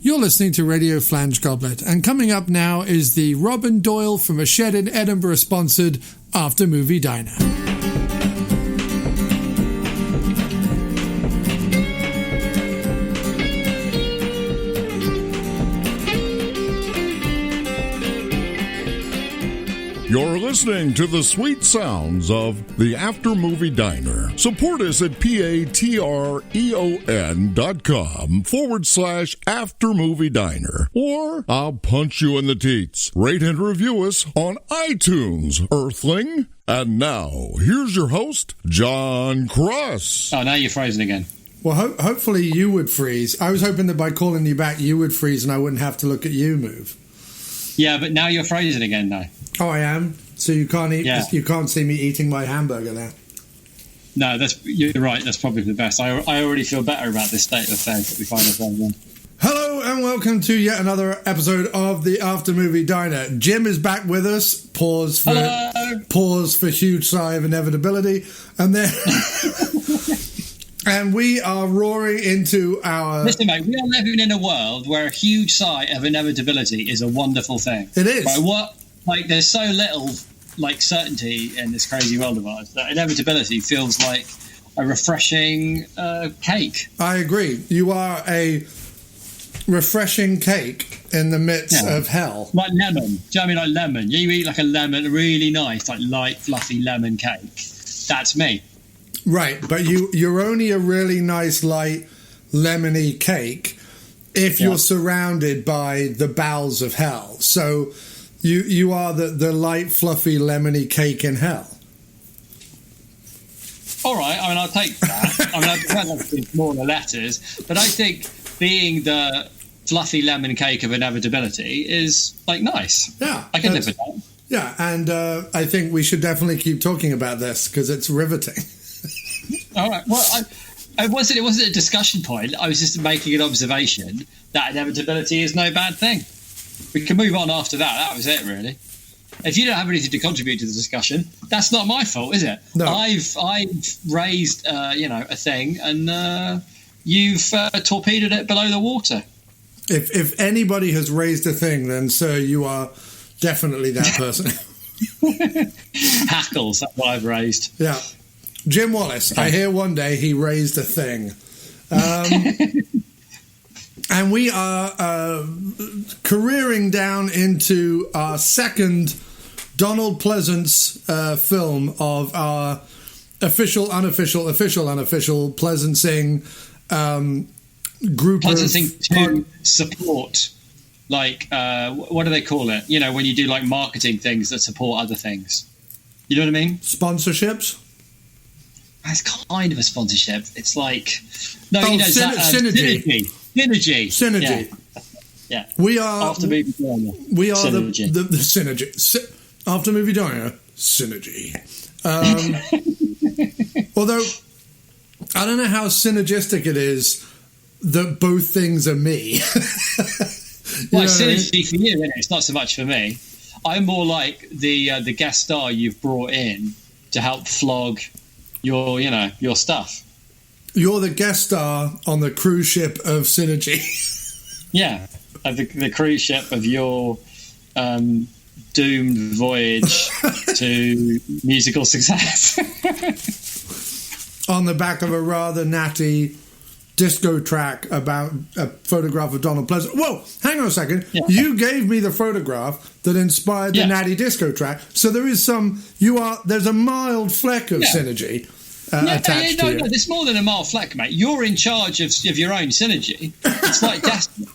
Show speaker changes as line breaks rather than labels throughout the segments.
You're listening to Radio Flange Goblet, and coming up now is the Robin Doyle from a Shed in Edinburgh sponsored After Movie Diner.
You're listening to the sweet sounds of the After Movie Diner. Support us at patreon.com/After Movie Diner. Or I'll punch you in the teats. Rate and review us on iTunes, Earthling. And now, here's your host, John Cross.
Oh, now you're frozen again.
Well, hopefully you would freeze. I was hoping that by calling you back, you would freeze and I wouldn't have to look at you move.
Yeah, but now you're frozen again, though.
Oh, I am? So you can't eat?
Yeah.
You can't see me eating my hamburger now?
No, you're right. That's probably the best. I already feel better about this state of affairs that we find ourselves in.
Hello and welcome to yet another episode of the After Movie Diner. Jim is back with us. Pause for huge sigh of inevitability. And then... And we are roaring into our...
Listen, mate, we are living in a world where a huge sigh of inevitability is a wonderful thing.
It is.
Right, there's so little, certainty in this crazy world of ours that inevitability feels like a refreshing cake.
I agree. You are a refreshing cake in the midst of hell.
Like lemon. Do you know what I mean? Like lemon. You eat like a lemon, really nice, light, fluffy lemon cake. That's me.
Right, but you're only a really nice, light, lemony cake if you're surrounded by the bowels of hell. So you are the light, fluffy, lemony cake in hell. All right, I mean, I'll take that. I don't have to do smaller letters, but I think being the fluffy lemon cake of inevitability is, nice. Yeah. I can live with that. Yeah, and I think we should definitely keep talking about this because it's riveting. All right. Well, it wasn't a discussion point. I was just making an observation that inevitability is no bad thing. We can move on after that. That was it, really. If you don't have anything to contribute to the discussion, that's not my fault, is it? No. I've raised, a thing, and you've torpedoed it below the water. If anybody has raised a thing, then sir, you are definitely that person.
Hackles. That's what I've raised.
Yeah. Jim Wallace, I hear one day he raised a thing. And we are careering down into our second Donald Pleasence film of our official, unofficial Pleasencing group
Pleasencing to support, what do they call it? You know, when you do, marketing things that support other things. You know what I mean?
Sponsorships?
It's kind of a sponsorship. It's
synergy.
Synergy. Yeah.
We are
After Movie Diner.
We are
synergy.
the synergy. After Movie Diner, synergy. Although I don't know how synergistic it is that both things are me.
Well, it's synergy for you, isn't it? It's not so much for me. I'm more like the guest star you've brought in to help flog your stuff.
You're the guest star on the cruise ship of Synergy.
Yeah, the cruise ship of your doomed voyage to musical success.
On the back of a rather natty disco track about a photograph of Donald Pleasence. Whoa, hang on a second. Yeah. You gave me the photograph that inspired the natty disco track. So there is there's a mild fleck of synergy attached to you. No,
there's more than a mild fleck, mate. You're in charge of your own synergy. It's like destiny,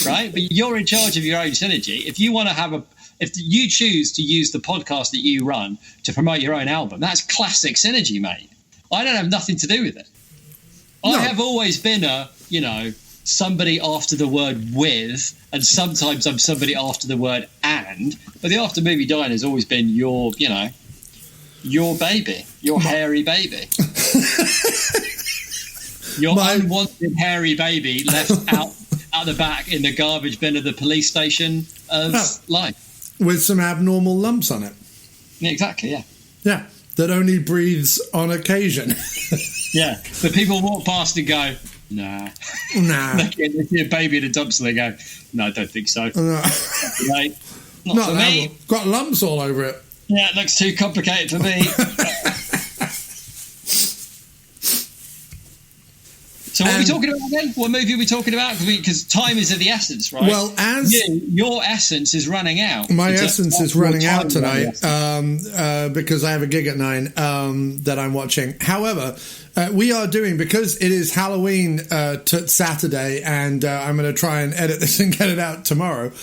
right? But you're in charge of your own synergy. If you want to if you choose to use the podcast that you run to promote your own album, that's classic synergy, mate. I don't have nothing to do with it. I have always been somebody after the word with, and sometimes I'm somebody after the word and, but the After Movie Diner has always been your baby, your hairy baby. Your unwanted hairy baby left out the back in the garbage bin of the police station of life.
With some abnormal lumps on it.
Yeah, exactly, yeah.
Yeah, that only breathes on occasion.
Yeah, but people walk past and go,
Nah.
Look
at a baby in a dumpster and go, no, I don't think so.
No.
Right? Not for me.
Got lumps all over it.
Yeah, it looks too complicated for me. So what are we talking about again? What movie are we talking about? Because time is of the essence, right?
Well,
your essence is running out.
My essence is running out tonight because I have a gig at 9 that I'm watching. However, we are doing, because it is Halloween Saturday, and I'm going to try and edit this and get it out tomorrow.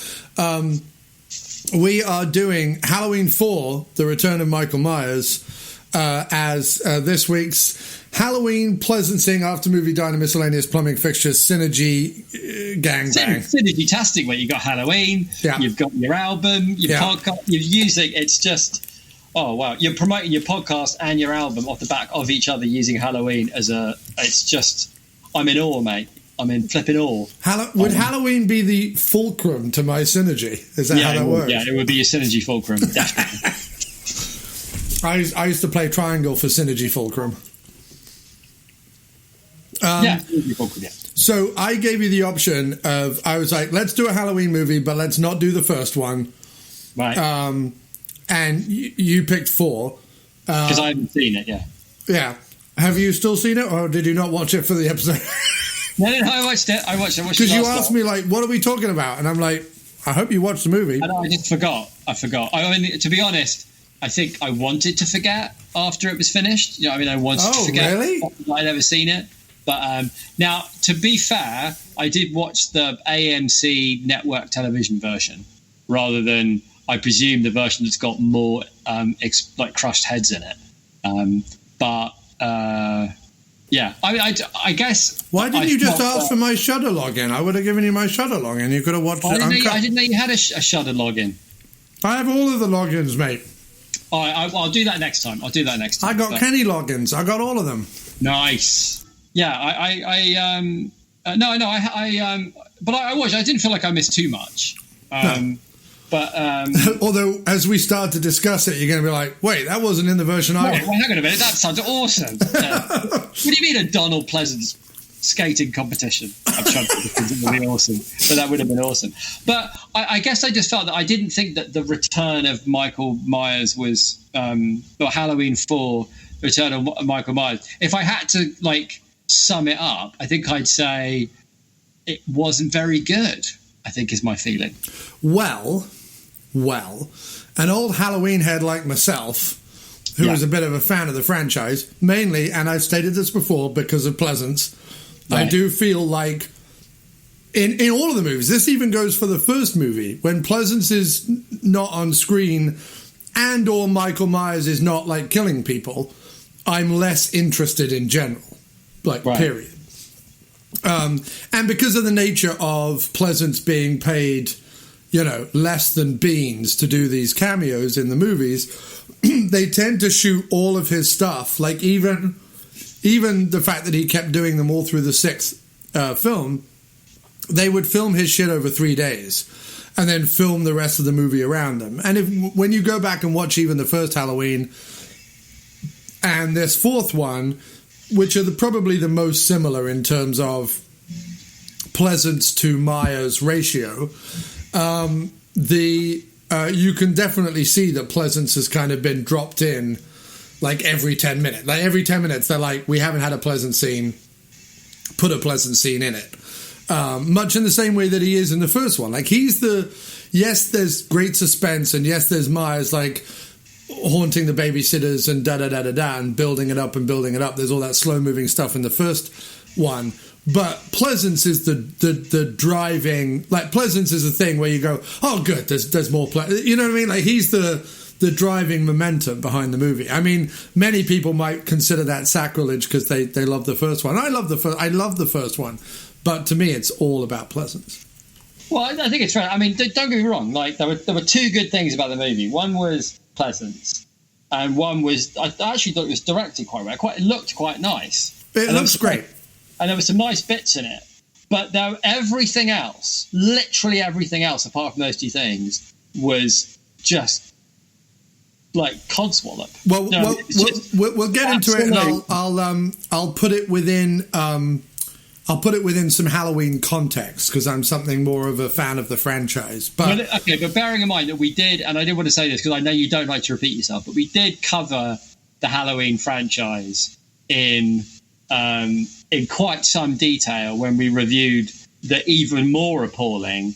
We are doing Halloween 4, The Return of Michael Myers, as this week's Halloween Pleasencing After Movie Diner Miscellaneous Plumbing Fixtures Synergy Gangbang.
Synergy-tastic, where you've got Halloween, you've got your album, your podcast, your music. It's just, oh, wow. You're promoting your podcast and your album off the back of each other using Halloween as it's just, I'm in awe, mate. I'm in flipping awe.
Would Halloween be the fulcrum to my synergy? Is that how that works?
Yeah, it would be your synergy fulcrum, definitely.
I used to play Triangle for Synergy Fulcrum.
Synergy Fulcrum, yeah.
So I gave you the option of, I was like, let's do a Halloween movie, but let's not do the first one.
Right.
And you picked 4.
Because I haven't seen it, yeah.
Yeah. Have you still seen it, or did you not watch it for the episode?
No, I watched it.
Because you asked me, like, what are we talking about? And I'm like, I hope you watched the movie.
I just forgot. I mean, to be honest, I think I wanted to forget after it was finished. You know, I mean, I wanted to forget.
Really?
I'd never seen it. But now, to be fair, I did watch the AMC network television version rather than, I presume, the version that's got more like crushed heads in it. Yeah, I guess.
Why didn't you just ask for my Shudder login? I would have given you my Shudder login. You could have watched it.
I didn't know you had a Shudder login.
I have all of the logins, mate.
All right, I'll do that next time.
I got Kenny logins. I got all of them.
Nice. Yeah, but I watched. I didn't feel like I missed too much.
No.
But
although, as we start to discuss it, you're going to be like, "Wait, that wasn't in the version I."
Well, hang on a minute. That sounds awesome. What do you mean a Donald Pleasence skating competition? I'm trying to think it would be awesome, but that would have been awesome. But I guess I just felt that I didn't think that the return of Michael Myers was, or Halloween 4, Return of Michael Myers. If I had to sum it up, I think I'd say it wasn't very good. I think is my feeling. Well,
an old Halloween head like myself, who is a bit of a fan of the franchise, mainly, and I've stated this before, because of Pleasence, right. I do feel like in all of the movies, this even goes for the first movie, when Pleasence is not on screen and or Michael Myers is not killing people, I'm less interested in general, period. And because of the nature of Pleasence being paid, less than beans to do these cameos in the movies, they tend to shoot all of his stuff. Even the fact that he kept doing them all through the 6th film, they would film his shit over 3 days and then film the rest of the movie around them. And when you go back and watch even the first Halloween and this 4th one, which are probably the most similar in terms of Pleasence to Myers ratio, you can definitely see that Pleasence has kind of been dropped in every 10 minutes. Every 10 minutes, they're like, we haven't had a Pleasence scene, put a Pleasence scene in it. Much in the same way that he is in the first one. Yes, there's great suspense, and yes, there's Myers, haunting the babysitters and da-da-da-da-da and building it up. There's all that slow-moving stuff in the first one. But Pleasence is the driving... Pleasence is the thing where you go, oh, good, there's more... You know what I mean? He's the driving momentum behind the movie. I mean, many people might consider that sacrilege because they love the first one. I love the first one. But to me, it's all about Pleasence.
Well, I think it's right. I mean, don't get me wrong. There were 2 good things about the movie. One was Pleasence, and one was I actually thought it was directed quite well. It looked quite nice.
It looks great,
and there were some nice bits in it. But everything else, literally everything else, apart from those 2 things, was just codswallop.
We'll get into it, and I'll put it within. I'll put it within some Halloween context because I'm something more of a fan of the franchise. But
but bearing in mind that we did, and I didn't want to say this because I know you don't like to repeat yourself, but we did cover the Halloween franchise in quite some detail when we reviewed the even more appalling,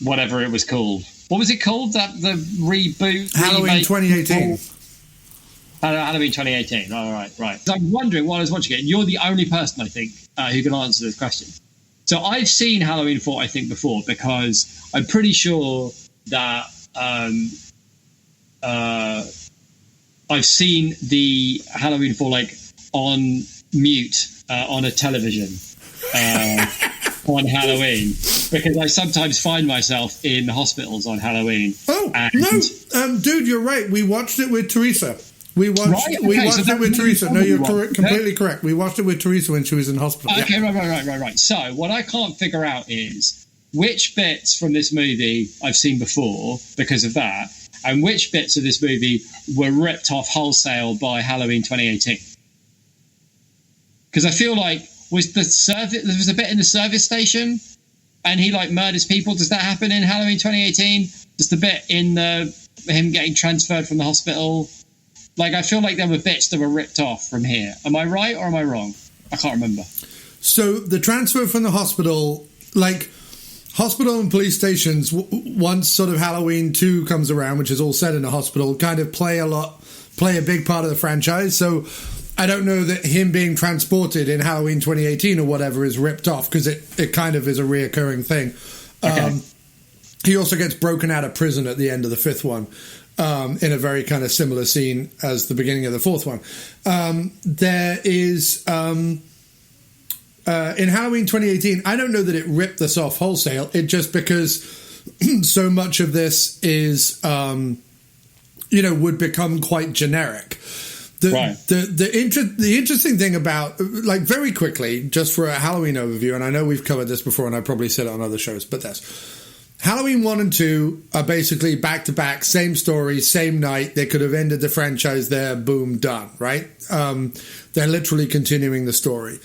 whatever it was called. What was it called? The reboot?
Halloween 2018.
Halloween 2018. Oh, right. I'm wondering while I was watching it, and you're the only person, I think, who can answer this question. So I've seen Halloween 4, I think, before, because I'm pretty sure that I've seen the Halloween 4, like, on mute on a television on Halloween, because I sometimes find myself in hospitals on Halloween.
Oh, no, dude, you're right. We watched it with Teresa. We watched it with Teresa. No, you're completely correct. We watched it with Teresa when she was in hospital.
Okay, right. So what I can't figure out is which bits from this movie I've seen before because of that, and which bits of this movie were ripped off wholesale by Halloween 2018. Because I feel like there was a bit in the service station, and he like murders people. Does that happen in Halloween 2018? Just a bit in him getting transferred from the hospital. Like, I feel like there were bits that were ripped off from here. Am I right or am I wrong? I can't remember.
So the transfer from the hospital, like hospital and police stations, once sort of Halloween 2 comes around, which is all set in a hospital, kind of play a big part of the franchise. So I don't know that him being transported in Halloween 2018 or whatever is ripped off, because it kind of is a reoccurring thing. Okay. He also gets broken out of prison at the end of the 5th one. In a very kind of similar scene as the beginning of the 4th one. There is, in Halloween 2018, I don't know that it ripped this off wholesale. It just because so much of this is, would become quite generic. The interesting thing about, like, very quickly, just for a Halloween overview, and I know we've covered this before and I probably said it on other shows, but Halloween 1 and 2 are basically back-to-back, same story, same night. They could have ended the franchise there, boom, done, right? They're literally continuing the story.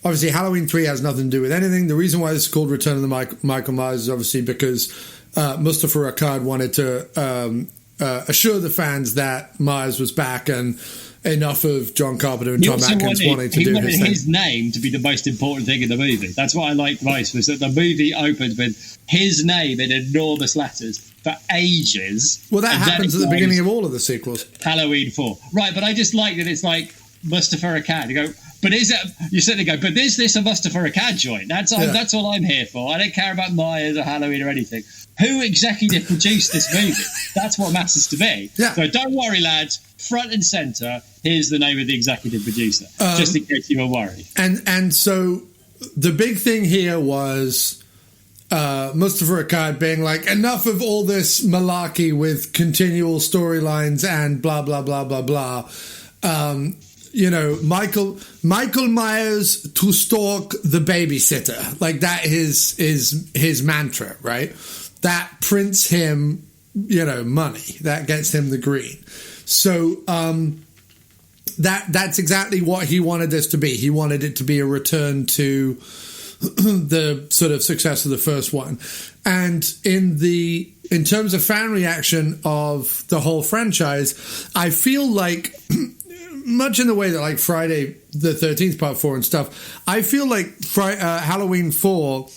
Obviously, Halloween 3 has nothing to do with anything. The reason why this is called Return of the Michael Myers is obviously because Mustafa Akkad wanted to assure the fans that Myers was back, and enough of John Carpenter and Tom Atkins wanting to do his thing. He wanted
his name to be the most important thing in the movie. That's what I liked most, was that the movie opened with his name in enormous letters for ages.
Well, that happens at the beginning of all of the sequels.
Halloween 4. Right, but I just like that it's like Mustafa Akkad. You go, but is it? You certainly go, but is this a Mustafa Akkad joint? That's all I'm here for. I don't care about Myers or Halloween or anything. Who executive produced this movie? That's what matters to me.
Yeah.
So don't worry, lads. Front and centre, here's the name of the executive producer, just in case you were worried.
And so the big thing here was Mustafa Akkad being like, enough of all this malarkey with continual storylines and blah, blah, blah, blah, blah. Michael Myers to stalk the babysitter. Like, that is his mantra, right? That prints him, money. That gets him the green. So that's exactly what he wanted this to be. He wanted it to be a return to the sort of success of the first one. And in terms of fan reaction of the whole franchise, I feel like, much in the way that like Friday the 13th Part 4 and stuff, I feel like Halloween 4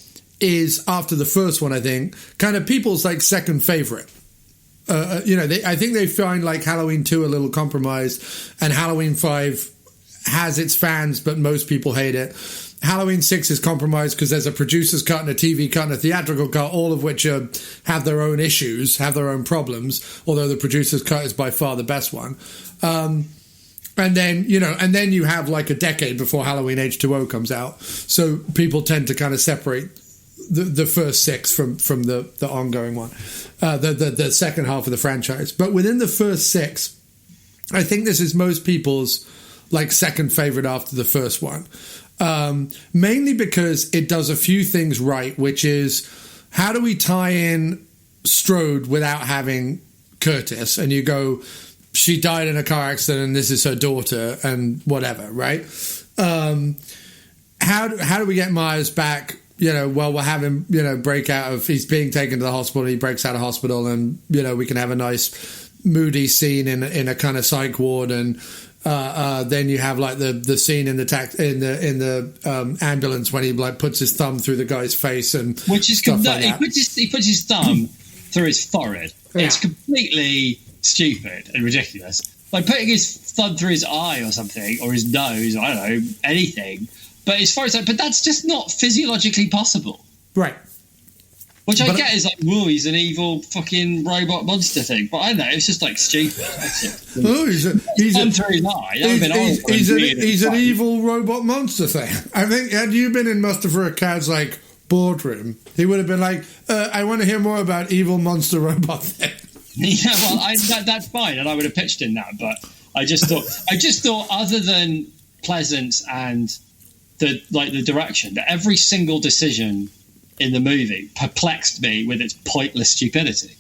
is, after the first one, I think, kind of people's like second favorite. I think they find like Halloween 2 a little compromised, and Halloween 5 has its fans, but most people hate it. Halloween 6 is compromised because there's a producer's cut and a TV cut and a theatrical cut, all of which have their own issues, have their own problems, although the producer's cut is by far the best one. And then you have like a decade before Halloween H2O comes out. So people tend to kind of separate the first 6 from the ongoing one, the second half of the franchise. But within the first 6, I think this is most people's like second favorite after the first one. Mainly because it does a few things right, which is, how do we tie in Strode without having Curtis? And you go, she died in a car accident and this is her daughter and whatever, right? how do we get Myers back? Well, we'll have him, break out of, he's being taken to the hospital, he breaks out of hospital, and, we can have a nice moody scene in a kind of psych ward, and then you have like the scene in the ambulance when he like puts his thumb through the guy's face, and
which is
stuff like that.
He puts his thumb through his forehead.
Yeah.
It's completely stupid and ridiculous. Like putting his thumb through his eye or something, or his nose, I don't know, anything. But as far as but that's just not physiologically possible.
Right.
Which I get is like, whoa, he's an evil fucking robot monster thing. But I don't know, it's just like stupid.
Oh, he's an evil robot monster thing. I think, had you been in Mustafa Akkad's like boardroom, he would have been like, I want to hear more about evil monster robot thing.
Yeah, well, that's fine, and I would have pitched in that. But I just thought, other than Pleasence and the direction, that every single decision in the movie perplexed me with its pointless stupidity.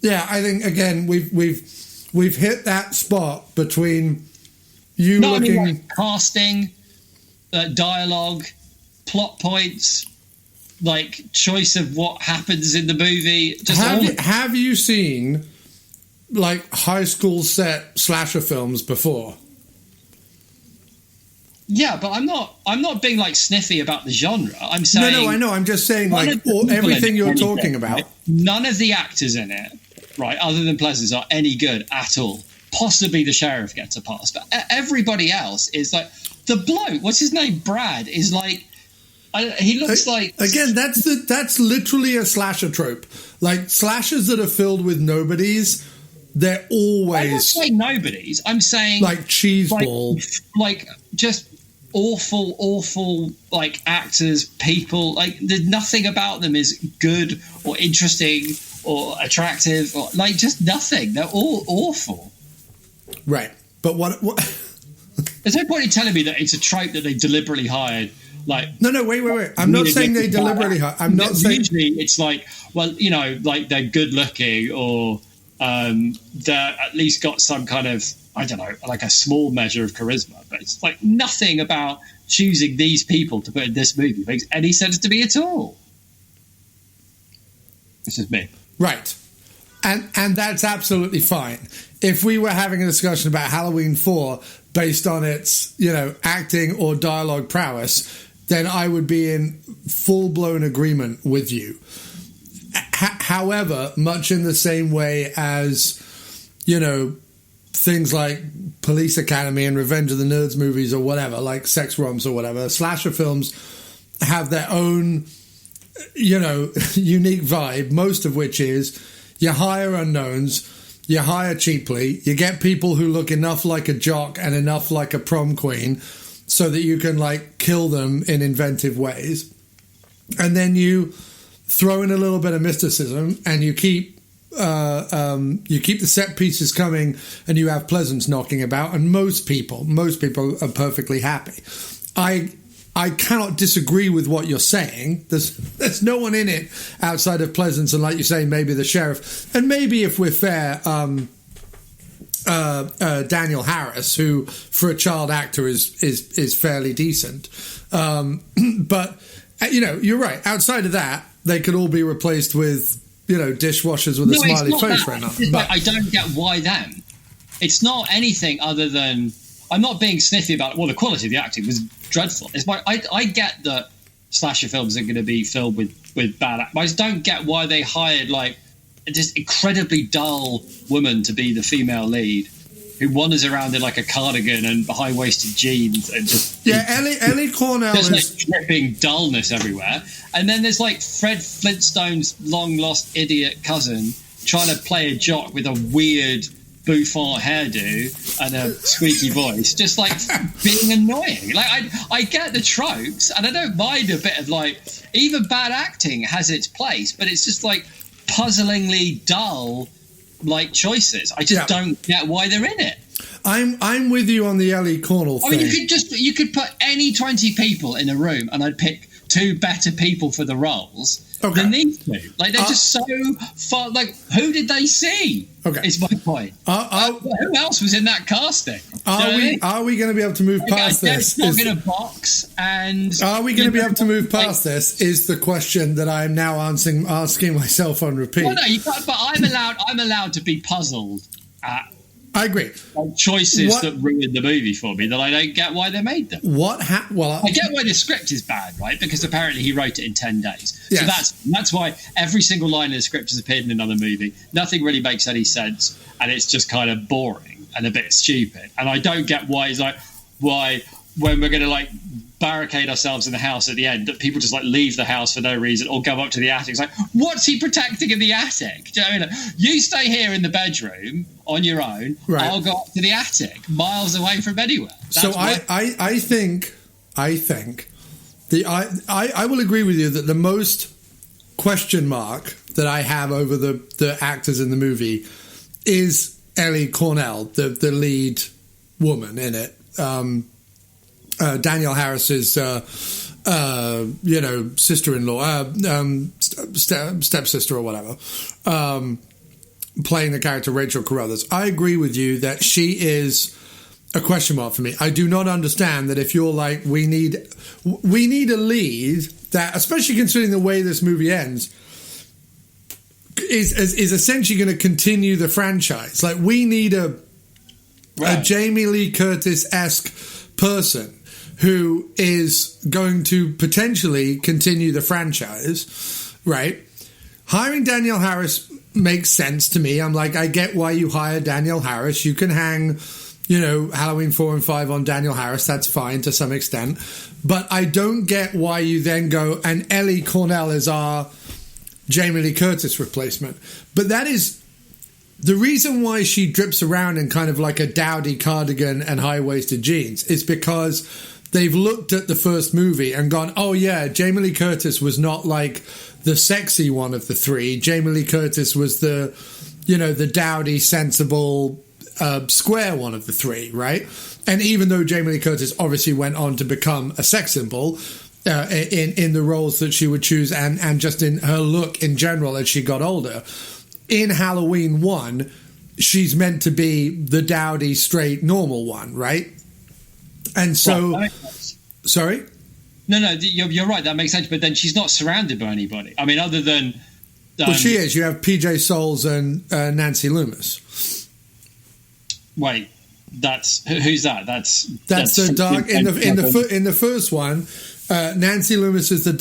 Yeah, I think again we've hit that spot between you
casting, dialogue, plot points, like choice of what happens in the movie.
Have you seen like high school set slasher films before?
Yeah, but I'm not being like sniffy about the genre. I'm saying
no, I know. I'm just saying like everything you're talking about.
Right? None of the actors in it, right, other than Pleasence, are any good at all. Possibly the sheriff gets a pass, but everybody else is like the bloke. What's his name? Brad is like. He looks like
again. That's literally a slasher trope. Like slashers that are filled with nobodies. They're always.
I'm not saying nobodies. I'm saying
like cheeseball.
Like just awful like actors, people. Like there's nothing about them is good or interesting or attractive or like just nothing. They're all awful.
Right, but what?
There's no point in telling me that it's a trope that they deliberately hired. Like
no, wait. I'm not saying they deliberately hired. I'm not saying.
Usually, it's like, well, like they're good looking or they're at least got some kind of, I don't know, like a small measure of charisma. But it's like nothing about choosing these people to put in this movie makes any sense to me at all. This is me,
right? And that's absolutely fine. If we were having a discussion about Halloween 4 based on its, acting or dialogue prowess, then I would be in full-blown agreement with you. However, much in the same way as, things like Police Academy and Revenge of the Nerds movies or whatever, like sex roms or whatever, slasher films have their own, unique vibe, most of which is you hire unknowns, you hire cheaply, you get people who look enough like a jock and enough like a prom queen so that you can, kill them in inventive ways. And then you throw in a little bit of mysticism and you keep the set pieces coming and you have Pleasence knocking about, and most people are perfectly happy. I cannot disagree with what you're saying. There's no one in it outside of Pleasence, and like you say, maybe the sheriff, and maybe if we're fair, Daniel Harris, who for a child actor is fairly decent. But you're right. Outside of that, they could all be replaced with dishwashers with a smiley face right now.
But I don't get why them. It's not anything other than. I'm not being sniffy about the quality of the acting was dreadful. It's I get that slasher films are going to be filled with bad actors. I just don't get why they hired just incredibly dull woman to be the female lead who wanders around in a cardigan and high-waisted jeans and just
Ellie Cornell
is dripping dullness everywhere. And then there's Fred Flintstone's long-lost idiot cousin trying to play a jock with a weird bouffant hairdo and a squeaky voice, just being annoying. I get the tropes, and I don't mind a bit of even bad acting has its place, but it's just puzzlingly dull choices. I just don't get why they're in it.
I'm with you on the Ellie Cornell thing.
I mean, you could put any 20 people in a room, and I'd pick
two better people for the roles than these two. Like, they're just so far. Like, who did they see? Okay, is my point. Who else was in that casting?
Are we going to be able to move past this?
Dog in a box, and
are we going to be able to move past this? Is the question that I am now asking myself on repeat.
Well, no, you can't, but I'm allowed to be puzzled at.
I agree.
Choices that ruined the movie for me that I don't get why they made them.
I
get why the script is bad, right? Because apparently he wrote it in 10 days. Yes. So that's why every single line in the script has appeared in another movie. Nothing really makes any sense, and it's just kind of boring and a bit stupid. And I don't get why he's like, why when we're going to like barricade ourselves in the house at the end, that people just like leave the house for no reason or go up to the attic. It's like, what's he protecting in the attic? Do you know what I mean? You stay here in the bedroom on your own. Right. I'll go up to the attic, miles away from anywhere.
I think I will agree with you that the most question mark that I have over the actors in the movie is Ellie Cornell, the lead woman in it. Danielle Harris's, sister-in-law, stepsister or whatever, playing the character Rachel Carruthers. I agree with you that she is a question mark for me. I do not understand that if you're like, we need a lead that, especially considering the way this movie ends, is essentially going to continue the franchise. Like, we need a Jamie Lee Curtis-esque person who is going to potentially continue the franchise, right? Hiring Danielle Harris makes sense to me. I'm like, I get why you hire Danielle Harris. You can hang, Halloween 4 and 5 on Danielle Harris. That's fine to some extent. But I don't get why you then go, and Ellie Cornell is our Jamie Lee Curtis replacement. But that is the reason why she drips around in kind of like a dowdy cardigan and high-waisted jeans is because they've looked at the first movie and gone, oh yeah, Jamie Lee Curtis was not like the sexy one of the three. Jamie Lee Curtis was the dowdy, sensible, square one of the three, right? And even though Jamie Lee Curtis obviously went on to become a sex symbol in the roles that she would choose and just in her look in general as she got older, in Halloween 1, she's meant to be the dowdy, straight, normal one, right? And so, sorry?
No, you're right. That makes sense. But then she's not surrounded by anybody. I mean, other than
well, she is. You have PJ Souls and Nancy Loomis.
Wait, who's that? That's
the dark in the first one. Nancy Loomis is the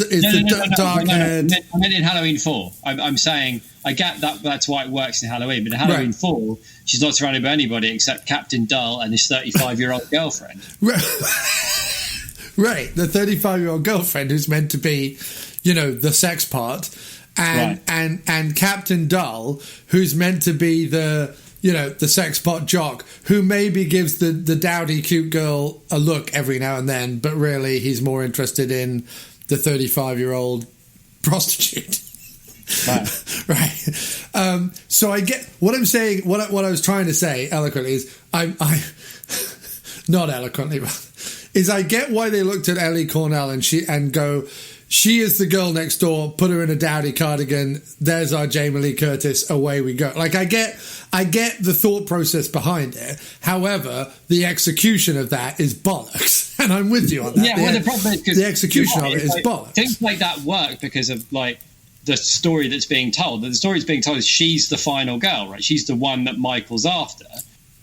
dark haired.
I meant in Halloween 4. I'm saying I get that. That's why it works in Halloween. But in Halloween 4, she's not surrounded by anybody except Captain Dull and his 35-year-old girlfriend.
Right, the 35-year-old girlfriend who's meant to be, the sex part, and Captain Dull, who's meant to be the sex pot jock, who maybe gives the dowdy cute girl a look every now and then, but really he's more interested in the 35-year-old prostitute. Right. So I get what I'm saying. What I was trying to say eloquently is I not eloquently, is I get why they looked at Ellie Cornell and she is the girl next door. Put her in a dowdy cardigan. There's our Jamie Lee Curtis. Away we go. Like I get the thought process behind it. However, the execution of that is bollocks, and I'm with you on that.
Yeah, the problem is
the execution of it is bollocks.
Things like that work because of like the story that's being told. The story that's being told is she's the final girl, right? She's the one that Michael's after,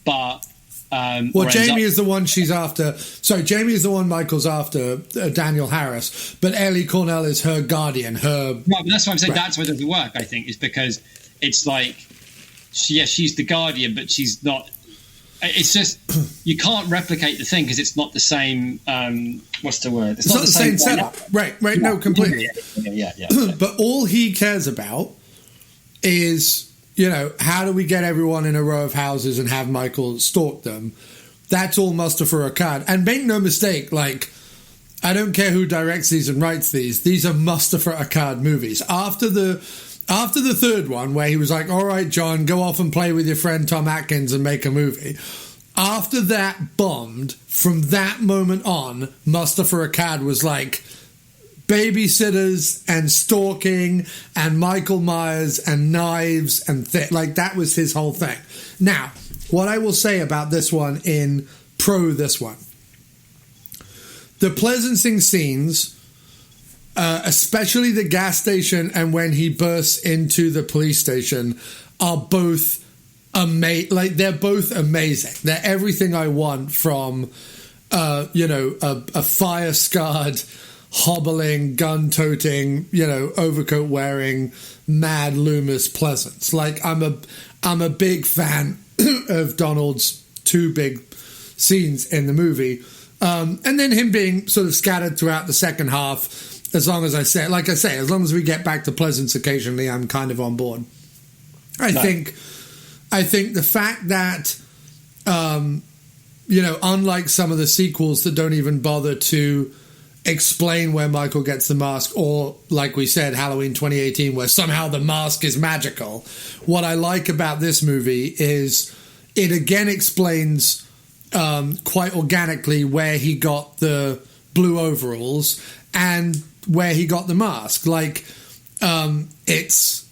but.
Jamie is the one she's after. Sorry, Jamie is the one Michael's after, Danielle Harris, but Ellie Cornell is her guardian. No,
but that's why I'm saying that's why it doesn't work, I think, is because it's like, she's the guardian, but she's not. It's just, you can't replicate the thing because it's not the same, what's the word?
It's not the same setup. Right, yeah. No, completely.
Yeah.
But all he cares about is... how do we get everyone in a row of houses and have Michael stalk them? That's all Mustafa Akkad. And make no mistake, like, I don't care who directs these and writes these are Mustafa Akkad movies. After the third one, where he was like, all right, John, go off and play with your friend Tom Atkins and make a movie. After that bombed, from that moment on, Mustafa Akkad was like, babysitters and stalking and Michael Myers and knives and like that was his whole thing. Now, what I will say about this one this one, the Pleasencing scenes, especially the gas station and when he bursts into the police station, are both they're both amazing. They're everything I want from a fire-scarred, hobbling, gun-toting, overcoat-wearing, mad Loomis Pleasence. Like, I'm a big fan of Donald's two big scenes in the movie. And then him being sort of scattered throughout the second half, as long as as long as we get back to Pleasence occasionally, I'm kind of on board. I think the fact that, unlike some of the sequels that don't even bother to explain where Michael gets the mask, or like we said, Halloween 2018, where somehow the mask is magical, what I like about this movie is it again explains quite organically where he got the blue overalls and where he got the mask. Like, it's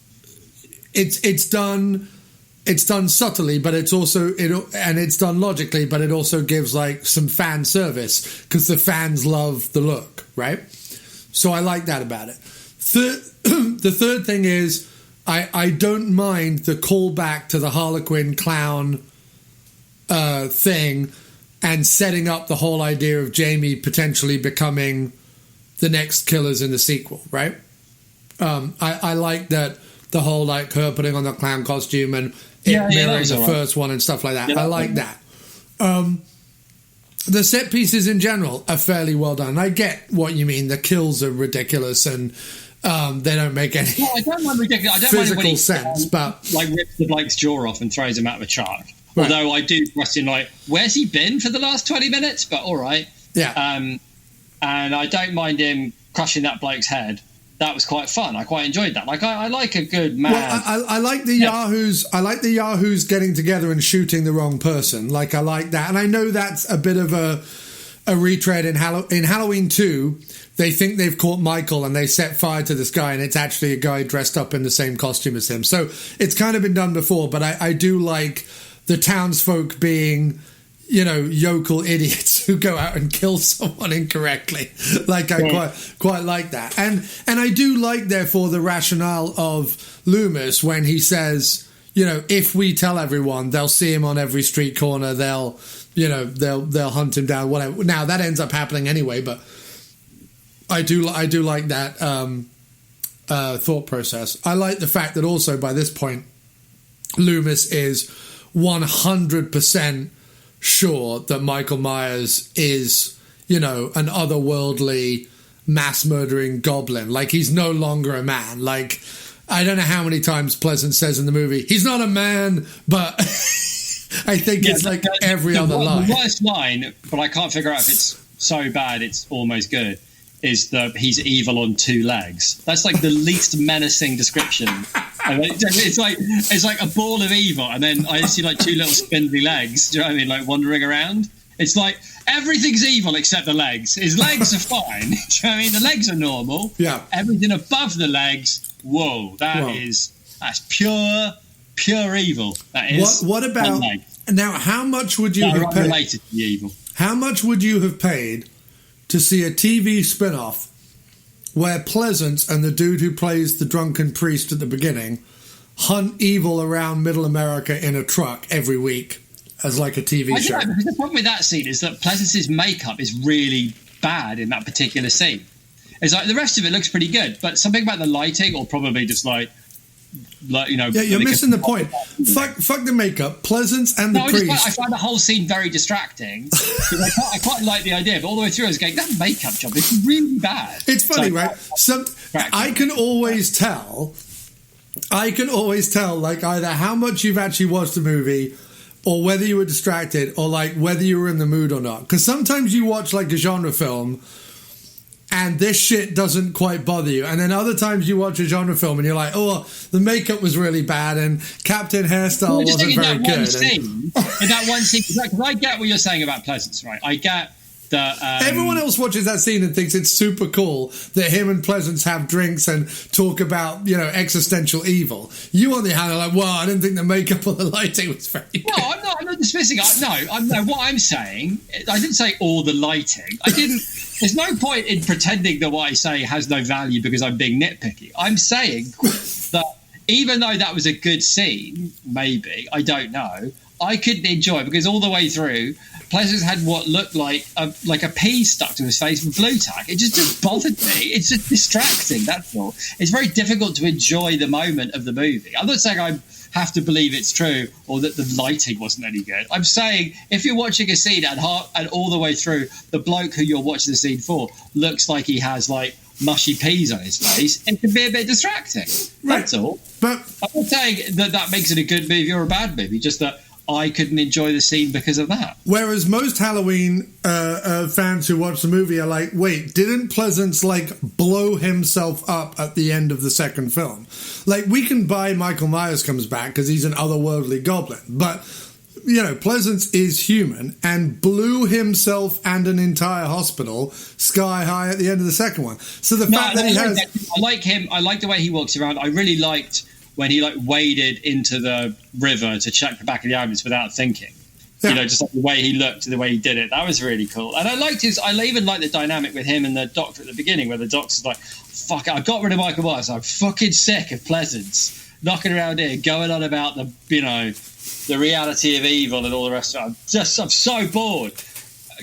done subtly, but it's also it's done logically, but it also gives like some fan service because the fans love the look, right? So I like that about it. The third thing is I don't mind the callback to the Harlequin clown thing and setting up the whole idea of Jamie potentially becoming the next killers in the sequel, right? I like that, the whole like her putting on the clown costume and mirroring the first one and stuff like that. I like that. The set pieces in general are fairly well done. I get what you mean. The kills are ridiculous and they don't make any physical sense. But
like rips the bloke's jaw off and throws him out of a truck. Right. Although I do question, like, where's he been for the last 20 minutes? But all right.
Yeah.
And I don't mind him crushing that bloke's head. That was quite fun. I quite enjoyed that. Like, I like a good man.
Well, I like the Yahoos. I like the Yahoos getting together and shooting the wrong person. Like, I like that. And I know that's a bit of a retread in Halloween 2. They think they've caught Michael and they set fire to this guy, and it's actually a guy dressed up in the same costume as him. So it's kind of been done before, but I do like the townsfolk being, yokel idiots who go out and kill someone incorrectly. Like, I quite like that. And I do like, therefore, the rationale of Loomis when he says, if we tell everyone, they'll see him on every street corner, they'll hunt him down, whatever. Now, that ends up happening anyway, but I do like that thought process. I like the fact that also by this point, Loomis is 100% sure that Michael Myers is, an otherworldly mass murdering goblin. Like, he's no longer a man. Like, I don't know how many times Pleasence says in the movie, he's not a man, but I think it's like every other line.
The worst line, but I can't figure out if it's so bad it's almost good, is that he's evil on two legs. That's like the least menacing description. It's like a ball of evil, and then I see like two little spindly legs. Do you know what I mean? Like wandering around. It's like everything's evil except the legs. His legs are fine. Do you know what I mean? The legs are normal.
Yeah.
Everything above the legs, that's pure evil. That is.
What about now? How much would you have paid?
Related to the evil.
How much would you have paid to see a TV spin-off where Pleasence and the dude who plays the drunken priest at the beginning hunt evil around Middle America in a truck every week as like a TV show?
Because the problem with that scene is that Pleasence's makeup is really bad in that particular scene. It's like the rest of it looks pretty good, but something about the lighting, or probably just like
yeah, you're missing the point. Fuck the makeup. Pleasence and the priest.
I find the whole scene very distracting. I quite like the idea, but all the way through I was going, that makeup job is really bad.
It's funny, right? I can always tell, like, either how much you've actually watched the movie or whether you were distracted or, like, whether you were in the mood or not. Because sometimes you watch, like, a genre film and this shit doesn't quite bother you. And then other times you watch a genre film and you're like, oh, the makeup was really bad and Captain Hairstyle wasn't very good.
In that one scene, because I get what you're saying about Pleasence, right? I get
that
everyone else watches that scene and thinks it's super cool that him and Pleasence have drinks and talk about, you know, existential evil. You on the other hand are like, well, I didn't think the makeup or the lighting was very good.
No, I'm not dismissing it. What I'm saying, I didn't say all the lighting. There's no point in pretending that what I say has no value because I'm being nitpicky. I'm saying that even though that was a good scene, maybe, I don't know, I couldn't enjoy it because all the way through, Pleasence had what looked like a pea stuck to his face with blue tack. It just bothered me. It's just distracting, that's all. It's very difficult to enjoy the moment of the movie. I'm not saying I have to believe it's true or that the lighting wasn't any good. I'm saying if you're watching a scene and all the way through, the bloke who you're watching the scene for looks like he has like mushy peas on his face, it can be a bit distracting. Right. That's all. But I'm not saying that makes it a good movie or a bad movie, just that I couldn't enjoy the scene because of that.
Whereas most Halloween fans who watch the movie are like, wait, didn't Pleasence like blow himself up at the end of the second film? Like, we can buy Michael Myers comes back because he's an otherworldly goblin, but you know, Pleasence is human and blew himself and an entire hospital sky high at the end of the second one. So the fact that he has,
I like him. I like the way he walks around. I really liked when he like waded into the river to check the back of the ambulance without thinking. Yeah. You know, just like the way he looked and the way he did it. That was really cool. And I even liked the dynamic with him and the doctor at the beginning where the doctor's like, fuck it, I got rid of Michael Myers. I'm fucking sick of Pleasence knocking around here, going on about the, you know, the reality of evil and all the rest of it. I'm so bored.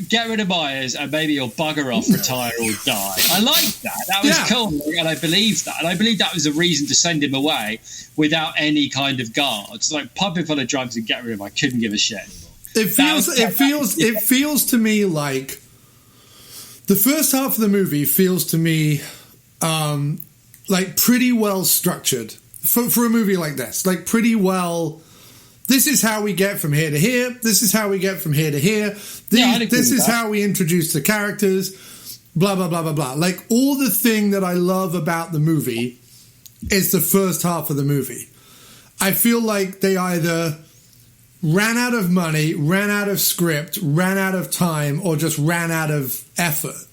Get rid of Myers and maybe he'll bugger off, retire or die. I liked that. That was cool, and I believed that. And I believe that was a reason to send him away without any kind of guards. Like, pump him full of drugs and get rid of him. I couldn't give a shit anymore.
It feels to me like the first half of the movie feels to me like pretty well structured for a movie like this. Like, pretty well. This is how we get from here to here. This is how we get from here to here. This is how we introduce the characters. Blah, blah, blah, blah, blah. Like, all the thing that I love about the movie is the first half of the movie. I feel like they either ran out of money, ran out of script, ran out of time, or just ran out of effort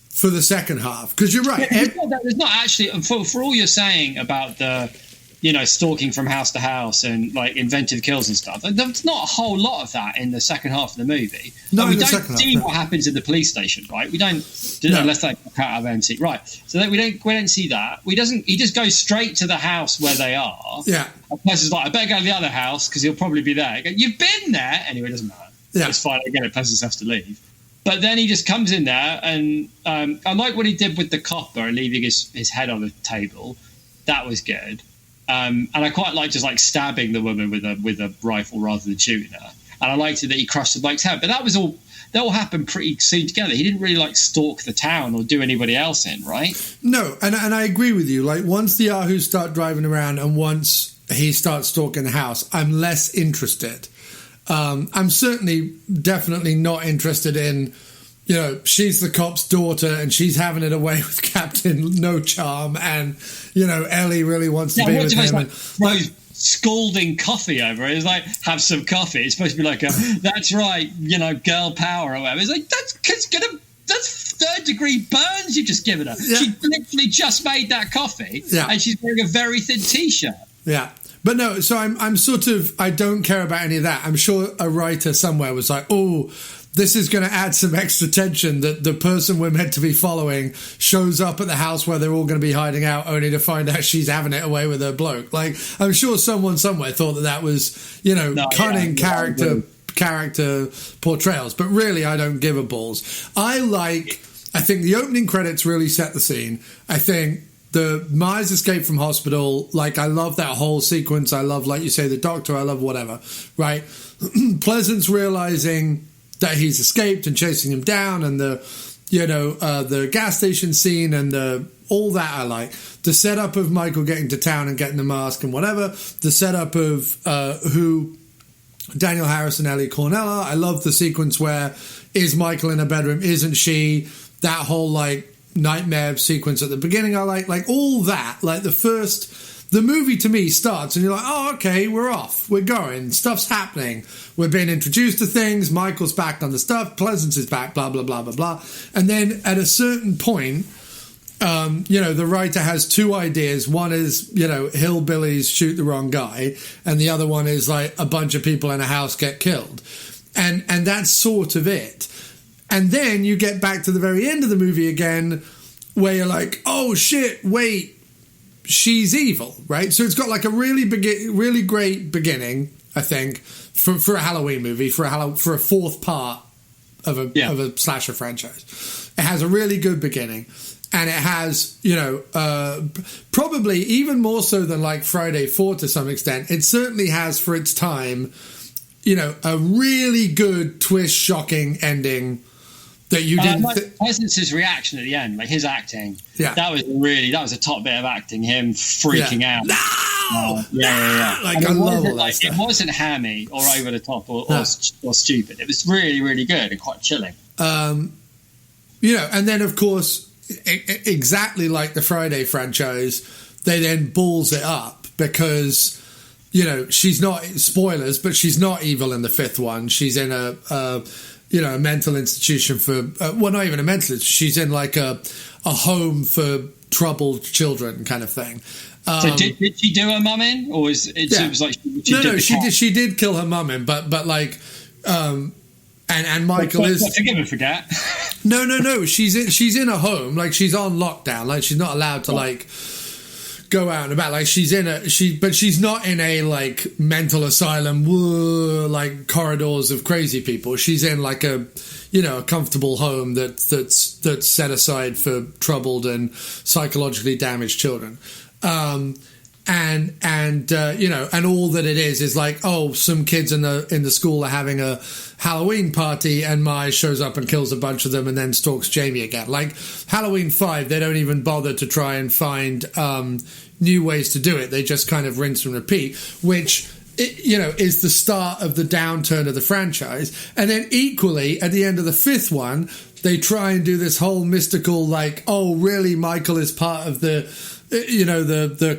for the second half. Because you're right.
There's not actually, for all you're saying about the, you know, stalking from house to house and like inventive kills and stuff. There's not a whole lot of that in the second half of the movie.
No,
we don't see what happens in the police station, right? We don't, unless they cut out of MC, right? So we don't see that. He just goes straight to the house where they are.
Yeah.
And Pleasence like, I better go to the other house because he'll probably be there. You've been there anyway. It doesn't matter. Yeah. It's fine. Again, Pleasence has to leave. But then he just comes in there, and I like what he did with the copper, leaving his head on the table. That was good. And I quite like just like stabbing the woman with a rifle rather than shooting her. And I liked it that he crushed the bloke's head. But that all happened pretty soon together. He didn't really like stalk the town or do anybody else in, right?
No, and I agree with you. Like, once the Yahoos start driving around and once he starts stalking the house, I'm less interested. I'm definitely not interested in, you know, she's the cop's daughter and she's having it away with Captain No Charm, and, you know, Ellie really wants to be with him.
Like, scalding coffee over it. It's like, have some coffee. It's supposed to be like that's right, you know, girl power or whatever. It's like, that's third-degree burns you've just given her. Yeah. She literally just made that coffee, and she's wearing a very thin T-shirt.
Yeah. But no, so I'm sort of, I don't care about any of that. I'm sure a writer somewhere was like, oh, this is going to add some extra tension that the person we're meant to be following shows up at the house where they're all going to be hiding out, only to find out she's having it away with her bloke. Like, I'm sure someone somewhere thought that was, you know, cunning character portrayals. But really, I don't give a balls. I think the opening credits really set the scene. I think the Myers escape from hospital, like, I love that whole sequence. I love, like you say, the doctor. I love whatever, right? Pleasence realizing that he's escaped and chasing him down, and the gas station scene and all that I like. The setup of Michael getting to town and getting the mask and whatever. The setup of who Daniel Harris and Ellie Cornell are. I love the sequence where is Michael in a bedroom, isn't she? That whole like nightmare sequence at the beginning I like all that. Like the first the movie to me starts and you're like, oh, okay, we're off. We're going. Stuff's happening. We're being introduced to things. Michael's back on the stuff. Pleasence is back, blah, blah, blah, blah, blah. And then at a certain point, the writer has two ideas. One is, hillbillies shoot the wrong guy. And the other one is like a bunch of people in a house get killed. And that's sort of it. And then you get back to the very end of the movie again, where you're like, oh, shit, wait. She's evil, right? So it's got like a really great beginning, I think, for a Halloween movie, for a fourth part of a slasher franchise. It has a really good beginning, and it has, probably even more so than like Friday 4 to some extent. It certainly has for its time, a really good twist, shocking ending. That you didn't.
Pleasence's reaction at the end, like his acting, that was a top bit of acting. Him freaking out.
No,
Like I love all that stuff. It wasn't hammy or over the top or stupid. It was really, really good and quite chilling.
And then of course, exactly like the Friday franchise, they then balls it up because she's not, spoilers, but she's not evil in the fifth one. She's in a mental institution for, not even a mental institution. She's in like a home for troubled children kind of thing.
So did she do her mum in? Or it was like
she did kill her mum in, but like, and Michael is...
Forgive and forget.
No. She's in a home, like she's on lockdown, like she's not allowed to like... go out and about, like but she's not in a like mental asylum, like corridors of crazy people. She's in like a comfortable home that's set aside for troubled and psychologically damaged children. And all that it is like, oh, some kids in the school are having a Halloween party and Mai shows up and kills a bunch of them and then stalks Jamie again. Like Halloween 5, they don't even bother to try and find new ways to do it. They just kind of rinse and repeat, which is the start of the downturn of the franchise. And then equally at the end of the fifth one, they try and do this whole mystical, like, oh, really, Michael is part of the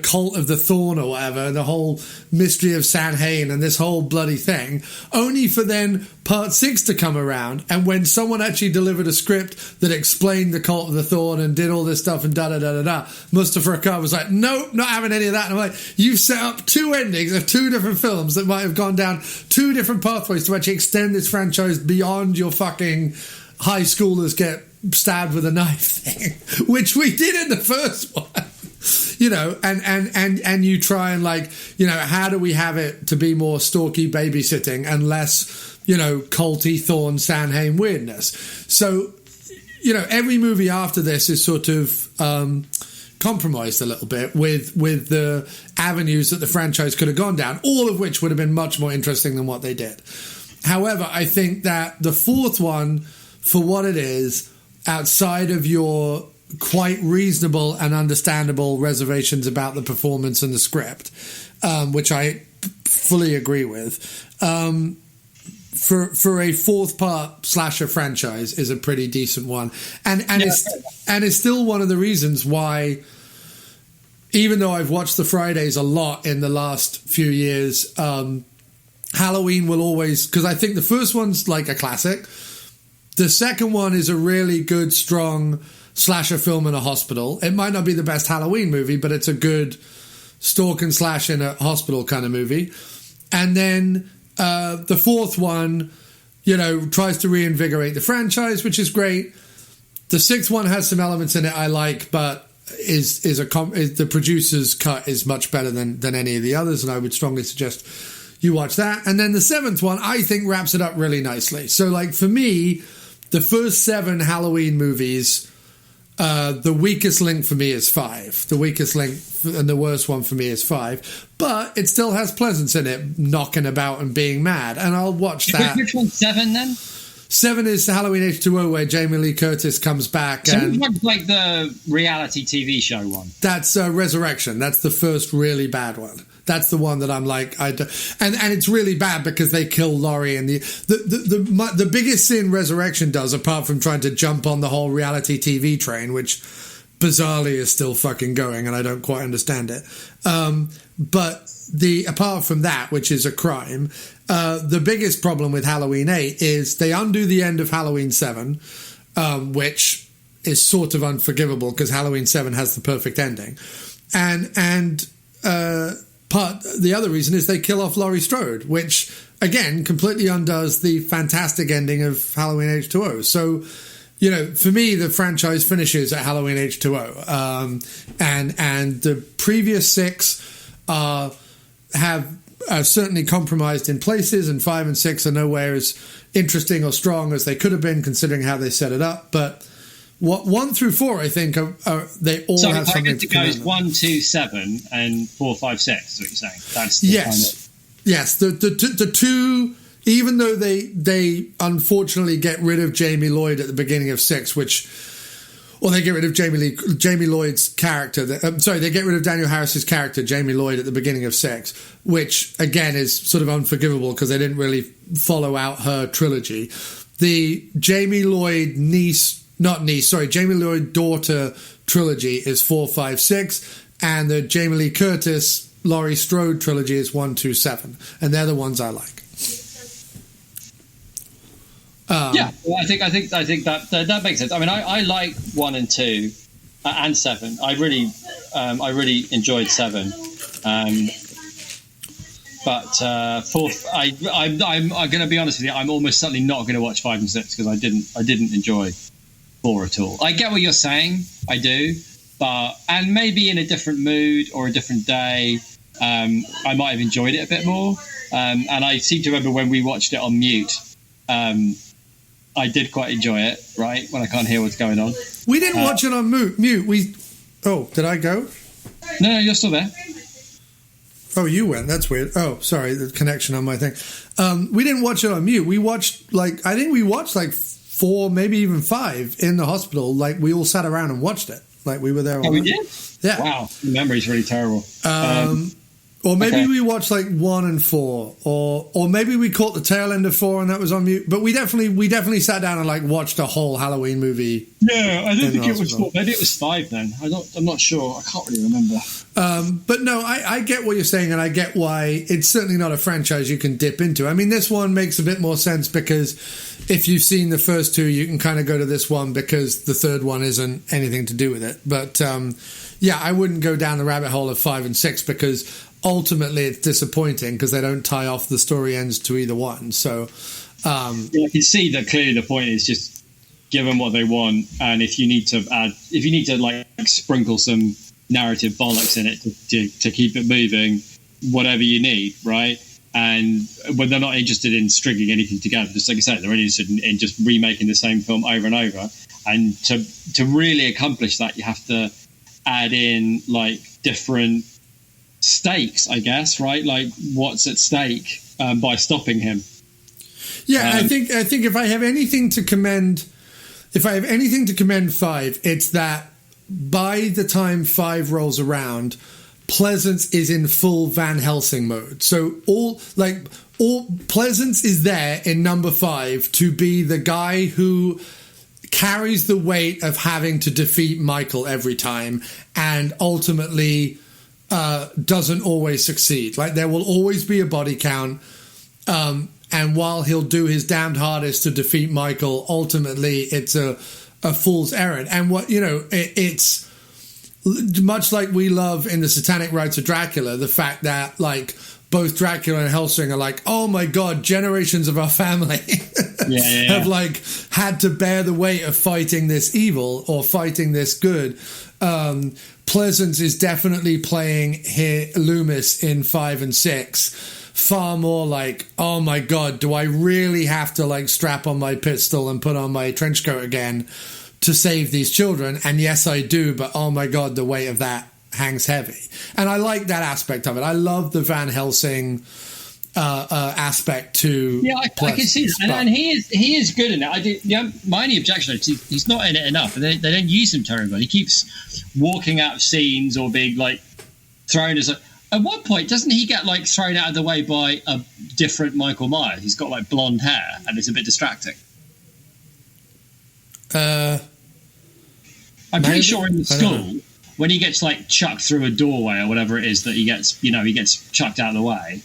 cult of the Thorn or whatever, the whole mystery of Samhain and this whole bloody thing, only for then part 6 to come around. And when someone actually delivered a script that explained the cult of the Thorn and did all this stuff and da-da-da-da-da, Mustafa Akkad was like, no, not having any of that. And I'm like, you've set up two endings of two different films that might have gone down two different pathways to actually extend this franchise beyond your fucking high schoolers get stabbed with a knife thing, which we did in the first one. And you try and like, how do we have it to be more stalky babysitting and less, culty Thorn Samhain weirdness? So, every movie after this is sort of compromised a little bit with the avenues that the franchise could have gone down, all of which would have been much more interesting than what they did. However, I think that the fourth one, for what it is, outside of your quite reasonable and understandable reservations about the performance and the script, which I fully agree with, for a fourth part slasher franchise is a pretty decent one, and it's still one of the reasons why, even though I've watched the Fridays a lot in the last few years, Halloween will always, because I think the first one's like a classic. The second one is a really good, strong slasher film in a hospital. It might not be the best Halloween movie, but it's a good stalk and slash in a hospital kind of movie. And then the fourth one, tries to reinvigorate the franchise, which is great. The sixth one has some elements in it I like, but the producer's cut is much better than any of the others, and I would strongly suggest you watch that. And then the seventh one, I think, wraps it up really nicely. So, like, for me, the first 7 Halloween movies, the weakest link for me is 5. The weakest link and the worst one for me is 5. But it still has Pleasence in it, knocking about and being mad. And I'll watch that.
Which one's 7 then?
7 is the Halloween H2O, where Jamie Lee Curtis comes back.
So and like the reality TV show one.
That's Resurrection. That's the first really bad one. That's the one that I'm like, and it's really bad because they kill Laurie. And the biggest sin Resurrection does, apart from trying to jump on the whole reality TV train, which bizarrely is still fucking going, and I don't quite understand it. But apart from that, which is a crime, the biggest problem with Halloween 8 is they undo the end of Halloween 7, which is sort of unforgivable because Halloween 7 has the perfect ending. And the other reason is they kill off Laurie Strode, which, again, completely undoes the fantastic ending of Halloween H2O. So, you know, for me, the franchise finishes at Halloween H2O. And the previous 6 have certainly compromised in places, and 5 and 6 are nowhere as interesting or strong as they could have been, considering how they set it up. But 1 through 4, I think, they all have something to commend.
So 1, 2, 7, and 4, 5, 6 is what you're saying. That's
yes. The 2, even though they unfortunately get rid of Jamie Lloyd at the beginning of 6, or they get rid of Jamie Lloyd's character. They get rid of Daniel Harris's character, Jamie Lloyd, at the beginning of 6, which again is sort of unforgivable because they didn't really follow out her trilogy. The Jamie Lloyd Jamie Lloyd daughter trilogy is 4, 5, 6, and the Jamie Lee Curtis Laurie Strode trilogy is 1, 2, 7, and they're the ones I like.
Well, I think that makes sense. I mean, I like 1 and 2 and 7. I really enjoyed 7. But fourth, I'm going to be honest with you. I'm almost certainly not going to watch 5 and 6 because I didn't enjoy 4 at all. I get what you're saying. I do, and maybe in a different mood or a different day, I might have enjoyed it a bit more. And I seem to remember when we watched it on mute. I did quite enjoy it, right? When I can't hear what's going on.
We didn't watch it on mute. Did I go?
No, you're still there.
Oh, you went. That's weird. Oh, sorry, the connection on my thing. We didn't watch it on mute. We watched 4, maybe even 5 in the hospital. Like, we all sat around and watched it. Like, we were there all
night. We did?
Yeah.
Wow, the memory's really terrible.
Or maybe we watched 1 and 4, or maybe we caught the tail end of 4 and that was on mute. But we definitely sat down and watched a whole Halloween movie.
Yeah, I don't think it was 4. Maybe it was 5 then. I'm not sure. I can't really remember.
But no, I get what you're saying, and I get why it's certainly not a franchise you can dip into. I mean, this one makes a bit more sense because if you've seen the first 2, you can kind of go to this one because the third one isn't anything to do with it. But I wouldn't go down the rabbit hole of 5 and 6 because ultimately it's disappointing because they don't tie off the story ends to either one. So
I can see that clearly the point is just give them what they want, and if you need to sprinkle some narrative bollocks in it to keep it moving, whatever you need, right? And when they're not interested in stringing anything together, just like I said, they're only interested in just remaking the same film over and over. And to really accomplish that, you have to add in different stakes, I guess, right? Like what's at stake by stopping him.
Yeah, I think if I have anything to commend 5, it's that by the time 5 rolls around, Pleasence is in full Van Helsing mode. So all Pleasence is there in number 5 to be the guy who carries the weight of having to defeat Michael every time, and ultimately doesn't always succeed. There will always be a body count, and while he'll do his damned hardest to defeat Michael, ultimately it's a fool's errand. And it's much like we love in the Satanic Rites of Dracula, the fact that both Dracula and Helsing are oh my God, generations of our family have had to bear the weight of fighting this evil or fighting this good. Pleasence is definitely playing Loomis in 5 and 6 far more oh my God, do I really have to strap on my pistol and put on my trench coat again to save these children? And yes, I do, but oh my God, the weight of that hangs heavy. And I like that aspect of it. I love the Van Helsing aspect to
I can see that. And he is good in it. My only objection is he's not in it enough, and they don't use him terribly. He keeps walking out of scenes or being thrown as at one point, doesn't he get thrown out of the way by a different Michael Myers? He's got blonde hair and it's a bit distracting. I'm pretty sure in the school, when he gets like chucked through a doorway or whatever it is that he gets chucked out of the way,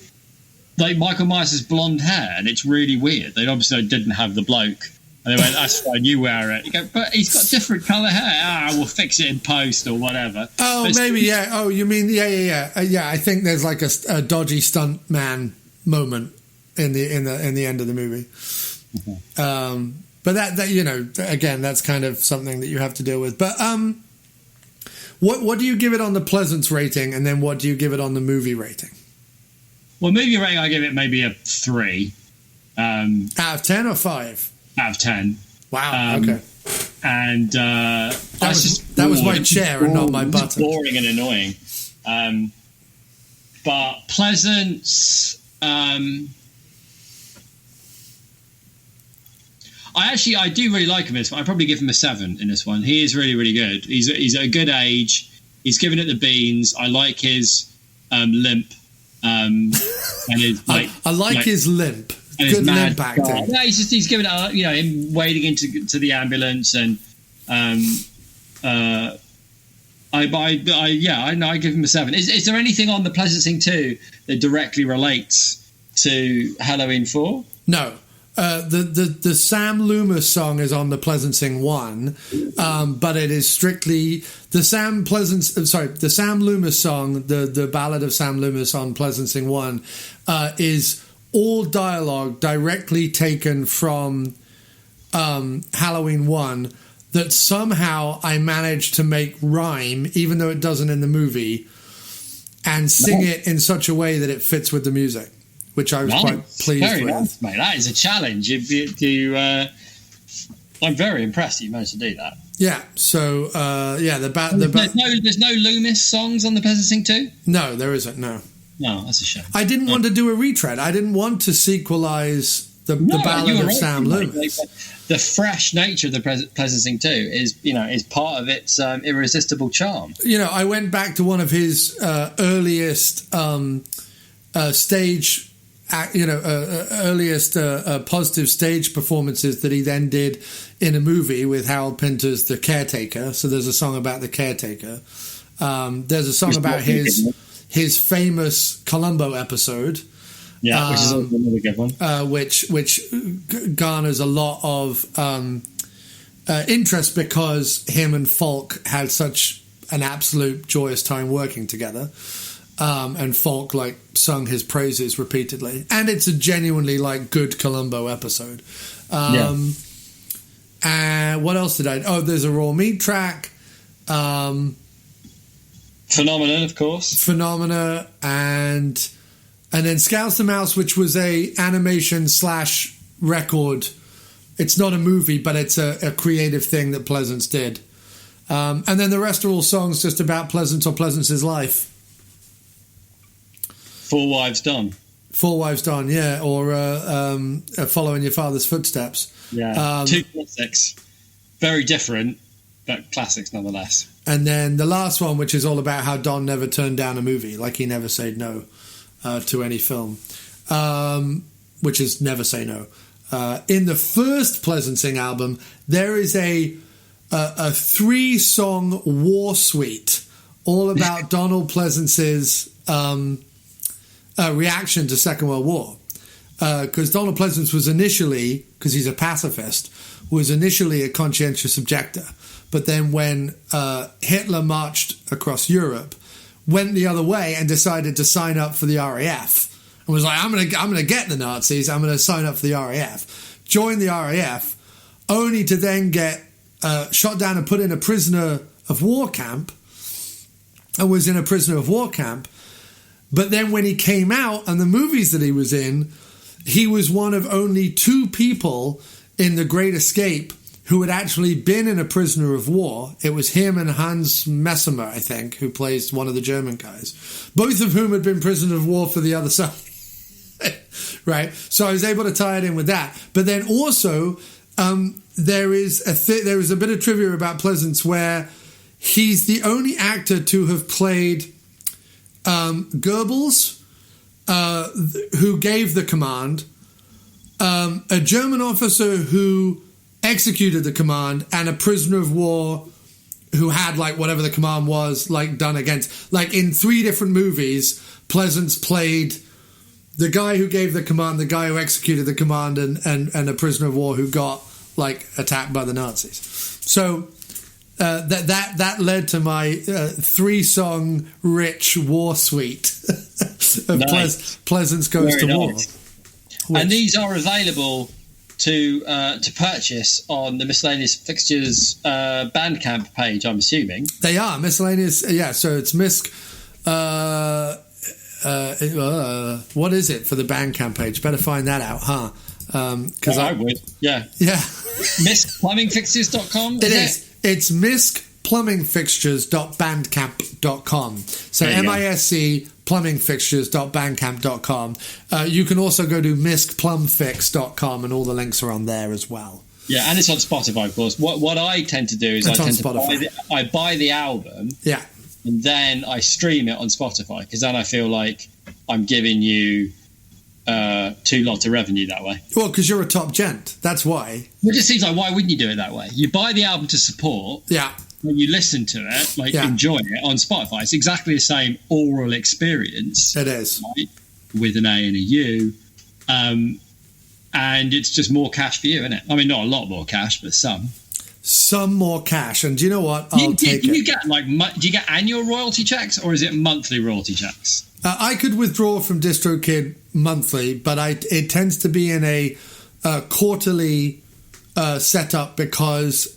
like Michael Myers has blonde hair and it's really weird. They obviously didn't have the bloke. And they went, that's fine, you wear it. You go, but he's got different colour hair. We'll fix it in post or whatever.
Oh, maybe, yeah. Oh, you mean, yeah. Yeah, I think there's like a dodgy stunt man moment in the end of the movie. Mm-hmm. But that again, that's kind of something that you have to deal with. But what do you give it on the Pleasence rating, and then what do you give it on the movie rating?
Well, movie rating, I give it maybe a 3.
Out of 10 or 5?
Out of 10.
Wow. Okay.
And
that was my chair and not my button.
Boring and annoying. But Pleasence. I do really like him in this one. I'd probably give him a 7 in this one. He is really, really good. He's at a good age. He's giving it the beans. I like his limp. And his,
I like his limp.
And
good limp acting.
Yeah, he's giving it, him wading into the ambulance, and I give him a 7. Is there anything on the Pleasencing 2 that directly relates to Halloween 4?
No. The Sam Loomis song is on the Pleasencing 1, but it is strictly the Sam Loomis song, the Ballad of Sam Loomis on Pleasencing 1, is all dialogue directly taken from Halloween 1 that somehow I managed to make rhyme, even though it doesn't in the movie, and sing it in such a way that it fits with the music, which I was quite pleased with.
Nice, mate. That is a challenge. I'm very impressed that you managed to do that.
Yeah. So
there's no Loomis songs on the Pleasencing 2?
No, there isn't. No,
that's a shame.
I didn't want to do a retread. I didn't want to sequelize the Ballad of Sam Loomis.
The fresh nature of the Pleasencing 2 is part of its irresistible charm.
I went back to one of his earliest stage. Earliest positive stage performances that he then did in a movie with Harold Pinter's The Caretaker. So there's a song about The Caretaker. There's a song about his famous Columbo episode.
Yeah, which is another good one.
Which garners a lot of interest because him and Falk had such an absolute joyous time working together. And Falk sung his praises repeatedly, and it's a genuinely good Columbo episode. And what else did I? Oh, there's a Raw Meat track.
Phenomenon, of course.
Phenomena, and then Scouts the Mouse, which was a animation / record. It's not a movie, but it's a creative thing that Pleasence did. And then the rest are all songs just about Pleasence or Pleasence's life.
Four Wives Done,
yeah, or Following Your Father's Footsteps.
Yeah, 2 classics, very different, but classics nonetheless.
And then the last one, which is all about how Don never turned down a movie, he never said no to any film, which is Never Say No. In the first Pleasencing album, there is a 3-song war suite all about Donald Pleasence's reaction to Second World War, because Donald Pleasence was initially, because he's a pacifist, was initially a conscientious objector, but then when Hitler marched across Europe, went the other way and decided to sign up for the RAF, and was like, I'm gonna get the Nazis, I'm gonna sign up for the RAF, joined the RAF, only to then get shot down and put in a prisoner of war camp, and was in a prisoner of war camp. But then when he came out and the movies that he was in, he was one of only 2 people in The Great Escape who had actually been in a prisoner of war. It was him and Hans Messemer, I think, who plays one of the German guys, both of whom had been prisoners of war for the other side. Right? So I was able to tie it in with that. But then also, there is a bit of trivia about Pleasence where he's the only actor to have played Goebbels, who gave the command, a German officer who executed the command, and a prisoner of war who had like whatever the command was like done against. Like in 3 different movies, Pleasence played the guy who gave the command, the guy who executed the command, and a prisoner of war who got like attacked by the Nazis. So that led to my 3-song rich war suite of Pleasence Goes to War.
And these are available to purchase on the Miscellaneous Fixtures Bandcamp page, I'm assuming.
They are miscellaneous, yeah. So it's Misc. What is it for the Bandcamp page? Better find that out, huh? Because
I would, yeah. MiscPlumbingFixtures.com.
It is. It's miscplumbingfixtures.bandcamp.com. So MISC plumbingfixtures.bandcamp.com. You can also go to miscplumfix.com, and all the links are on there as well.
Yeah, and it's on Spotify, of course. What I tend to do is I buy the album, and then I stream it on Spotify, because then I feel like I'm giving you 2 lots of revenue that way.
Well, because you're a top gent, that's why.
It just seems like, why wouldn't you do it that way? You buy the album to support.
Yeah.
When you listen to it, enjoy it on Spotify. It's exactly the same oral experience.
It is.
Right? With an A and a U. And it's just more cash for you, isn't it? I mean, not a lot more cash, but some.
Some more cash. And do you know what? Do you
get do you get annual royalty checks, or is it monthly royalty checks?
I could withdraw from DistroKid monthly, but it tends to be in a quarterly setup, because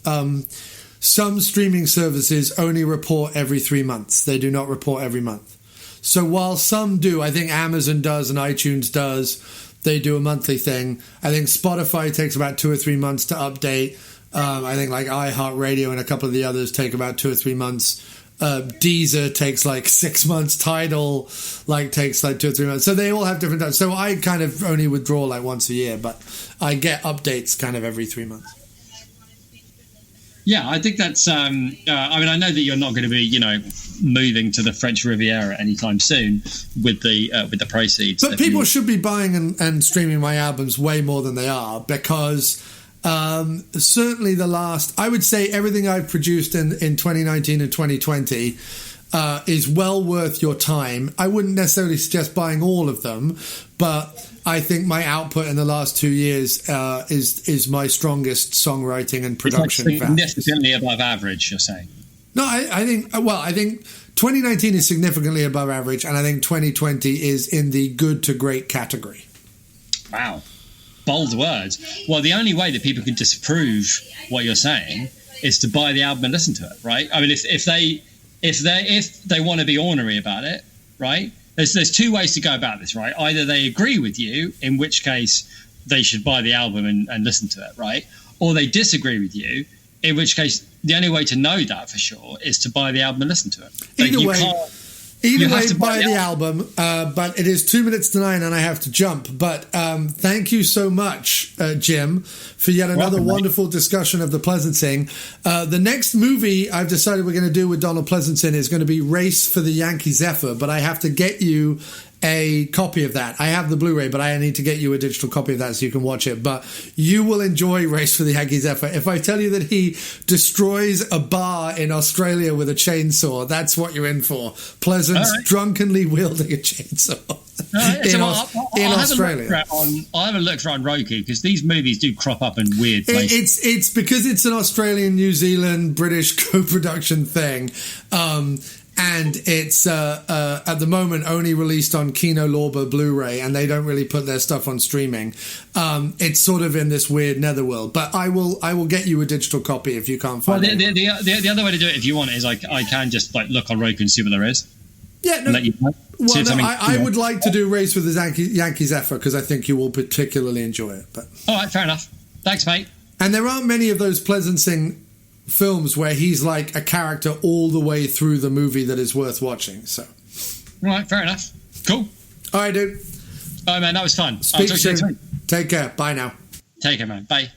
some streaming services only report every 3 months. They do not report every month. So while some do, I think Amazon does and iTunes does, they do a monthly thing. I think Spotify takes about 2 or 3 months to update. I think like iHeartRadio and a couple of the others take about 2 or 3 months. Deezer takes like 6 months. Tidal takes like 2 or 3 months. So they all have different times. So I kind of only withdraw like once a year, but I get updates kind of every 3 months.
Yeah, I think that's. I mean, I know that you're not going to be, moving to the French Riviera anytime soon with the proceeds.
But people should be buying and streaming my albums way more than they are, because certainly I would say everything I've produced in 2019 and 2020 is well worth your time. I wouldn't necessarily suggest buying all of them, but I think my output in the last 2 years is my strongest songwriting and production.
It's like significantly above average, you're saying?
No, I think 2019 is significantly above average, and I think 2020 is in the good to great category.
Wow. Bold words. Well, the only way that people can disprove what you're saying is to buy the album and listen to it, right? I mean, if they want to be ornery about it, right? There's 2 ways to go about this, right? Either they agree with you, in which case they should buy the album and listen to it, right? Or they disagree with you, in which case the only way to know that for sure is to buy the album and listen to it.
Either way, buy the album. But it is 2 minutes to 9 and I have to jump. But thank you so much, Jim, for yet another wonderful discussion of the Pleasencing. The next movie I've decided we're going to do with Donald Pleasence in is going to be Race for the Yankee Zephyr, but I have to get you a copy of that. I have the Blu-ray, but I need to get you a digital copy of that so you can watch it. But you will enjoy Race for the Yankee Zephyr. If I tell you that he destroys a bar in Australia with a chainsaw, that's what you're in for. Pleasence drunkenly wielding a chainsaw in Australia.
I'll have a look for it on Roku, because these movies do crop up in weird places.
It's because it's an Australian, New Zealand, British co-production thing. And it's at the moment only released on Kino Lorber Blu-ray, and they don't really put their stuff on streaming. It's sort of in this weird netherworld. But I will get you a digital copy if you can't find it.
The other way to do it, if you want, is I can just look on Roku and see what there is.
Yeah, no.
Let you know.
Well, no, I would like to do Race with the Yankee Zephyr, because I think you will particularly enjoy it. But
all right, fair enough. Thanks, mate.
And there aren't many of those Pleasencing films where he's like a character all the way through the movie that is worth watching. So,
all right, fair enough. Cool.
All right, dude.
All right, man. That was fun.
Speak soon. Take care. Bye now.
Take care, man. Bye.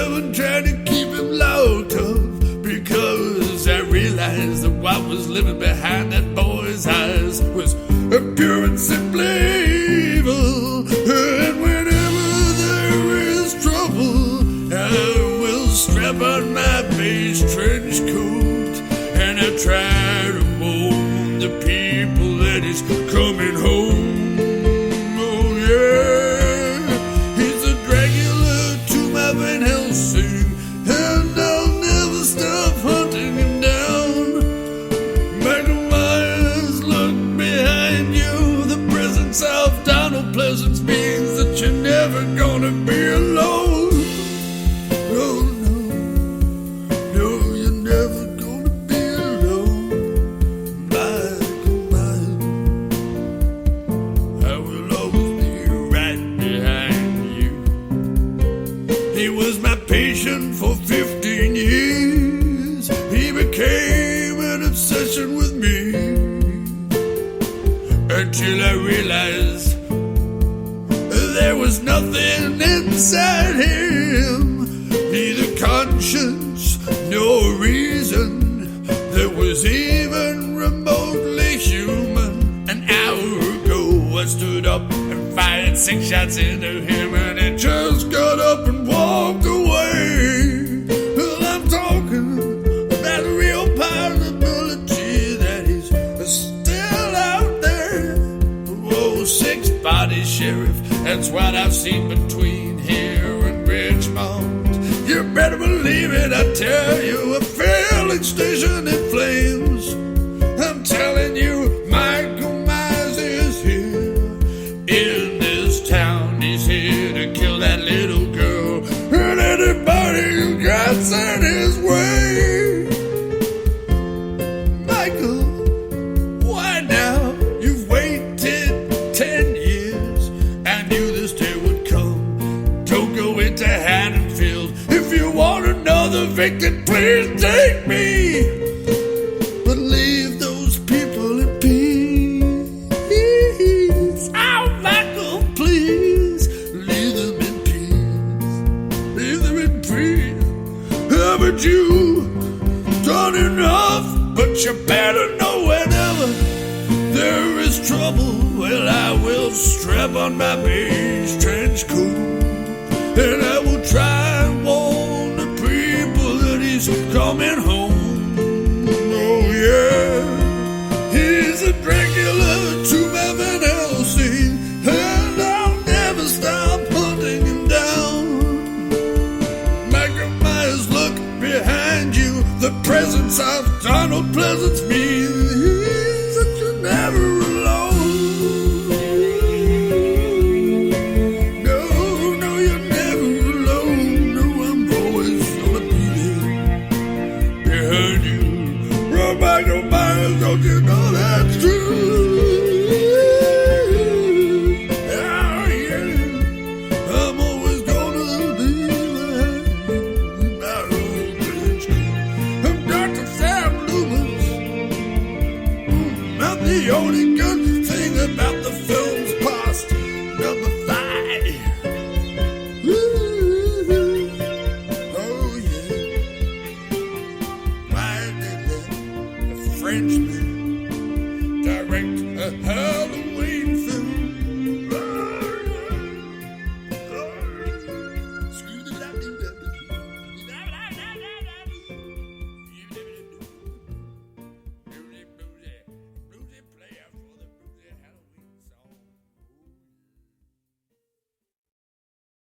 heaven trying to keep him locked up, because I realized that what was living behind that boy's eyes was pure and simply evil. And whenever there is trouble, I will strap on my beige trench coat, and I try to warn the people that he's coming home. Oh yeah, he's a Dracula to my Van Helsing, and I'll never stop hunting him down. Michael Myers, look behind you. The presence of Donald Pleasence means that you're never gonna be alone. Oh no, no, you're never gonna be alone. Michael Myers, I will always be right behind you. He was my patient for 15 years. He became an obsession with me, until I realized there was nothing inside him, neither conscience nor reason, that was even remotely human. An hour ago I stood up and fired 6 shots into him, and he just got up and walked away. Well, I'm talking about a real possibility that he's still out there. Oh, 6 bodies, Sheriff, that's what I've seen between here and Richmond. You better believe it, I tell you, a filling station in flames. I'm telling you, Michael Myers is here in this town. He's here to kill that little girl and anybody who gets in his way. Michael, why now? You've waited 10 years and knew this day would come. Don't go into Haddonfield. If you want another victim, please take me, but leave those people in peace. Oh, Michael, please leave them in peace. Leave them in peace. Haven't you done enough? But you better know whenever there is trouble, well, I will strap on my beige trench coat, and I will try and warn the people that he's coming home. Oh yeah, he's a Dracula to my Van Helsing, and I'll never stop hunting him down. Michael Myers, look behind you. The presence of Donald Pleasence means that you're never alone. No, no, you're never alone. No, I'm always gonna be there behind you. Oh, Michael Myers, don't you know that's true? Oh, yeah, I'm always gonna be behind my old bench. I'm Dr. Sam Loomis. Not the only good thing about the film's past. Number 5. Ooh, oh yeah. Why did that French